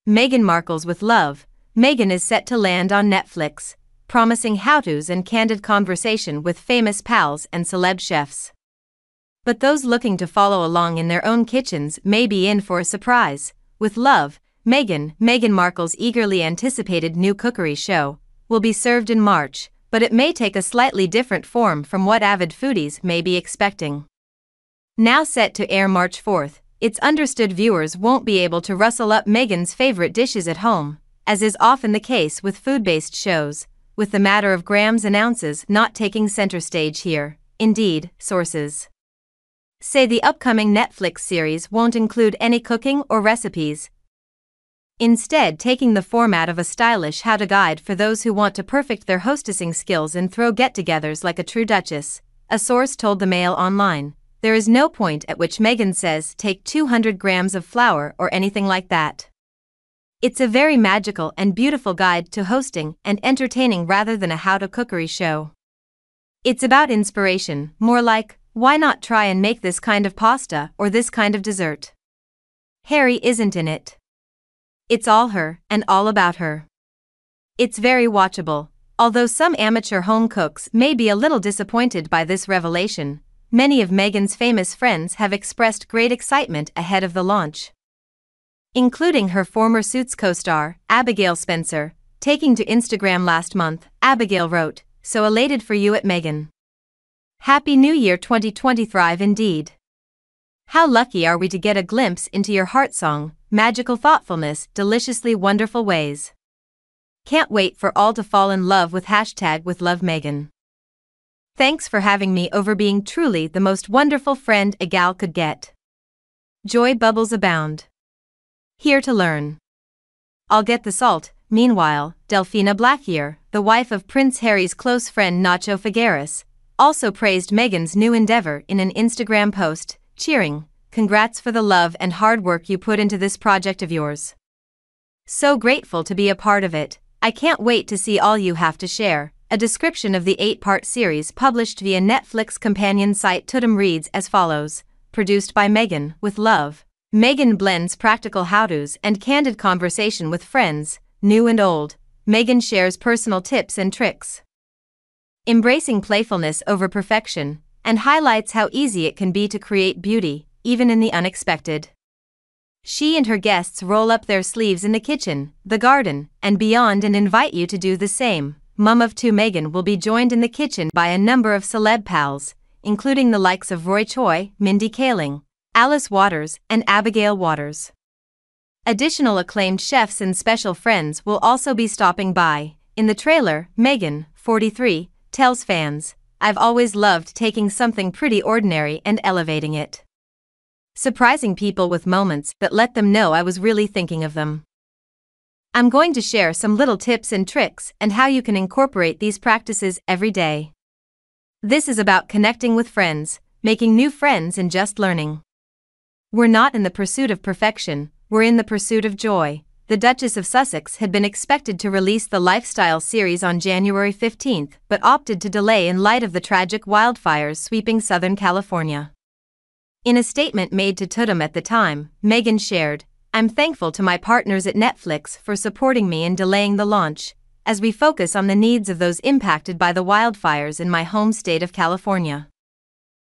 Meghan Markle's With Love, Meghan is set to land on Netflix, promising how-tos and candid conversation with famous pals and celeb chefs. But those looking to follow along in their own kitchens may be in for a surprise. With Love, Meghan Markle's eagerly anticipated new cookery show, will be served in March, but it may take a slightly different form from what avid foodies may be expecting. Now set to air March 4th, it's understood viewers won't be able to rustle up Meghan's favorite dishes at home, as is often the case with food-based shows, with the matter of grams and ounces not taking center stage here. Indeed, sources say the upcoming Netflix series won't include any cooking or recipes, instead taking the format of a stylish how-to guide for those who want to perfect their hostessing skills and throw get-togethers like a true duchess, a source told the Mail Online. There is no point at which Meghan says take 200 grams of flour or anything like that. It's a very magical and beautiful guide to hosting and entertaining rather than a how-to cookery show. It's about inspiration, more like, why not try and make this kind of pasta or this kind of dessert? Harry isn't in it. It's all her and all about her. It's very watchable, although some amateur home cooks may be a little disappointed by this revelation. Many of Meghan's famous friends have expressed great excitement ahead of the launch, including her former Suits co-star, Abigail Spencer, taking to Instagram last month. Abigail wrote, "So elated for you at Meghan. Happy New Year 2020, thrive indeed. How lucky are we to get a glimpse into your heart song, magical thoughtfulness, deliciously wonderful ways. Can't wait for all to fall in love with #WithLoveMeghan. Thanks for having me over, being truly the most wonderful friend a gal could get. Joy bubbles abound. Here to learn. I'll get the salt." Meanwhile, Delfina Blackyear, the wife of Prince Harry's close friend Nacho Figueras, also praised Meghan's new endeavor in an Instagram post, cheering, "Congrats for the love and hard work you put into this project of yours. So grateful to be a part of it. I can't wait to see all you have to share." A description of the 8-part series published via Netflix companion site Tudum reads as follows: produced by Meghan, With Love, Meghan blends practical how-tos and candid conversation with friends, new and old. Meghan shares personal tips and tricks, embracing playfulness over perfection, and highlights how easy it can be to create beauty, even in the unexpected. She and her guests roll up their sleeves in the kitchen, the garden, and beyond and invite you to do the same. Mum of two Meghan will be joined in the kitchen by a number of celeb pals, including the likes of Roy Choi, Mindy Kaling, Alice Waters, and Abigail Waters. Additional acclaimed chefs and special friends will also be stopping by. In the trailer, Meghan, 43, tells fans, "I've always loved taking something pretty ordinary and elevating it. Surprising people with moments that let them know I was really thinking of them. I'm going to share some little tips and tricks and how you can incorporate these practices every day. This is about connecting with friends, making new friends, and just learning. We're not in the pursuit of perfection, we're in the pursuit of joy." The Duchess of Sussex had been expected to release the lifestyle series on January 15th, but opted to delay in light of the tragic wildfires sweeping Southern California. In a statement made to Tudum at the time, Meghan shared, "I'm thankful to my partners at Netflix for supporting me in delaying the launch, as we focus on the needs of those impacted by the wildfires in my home state of California.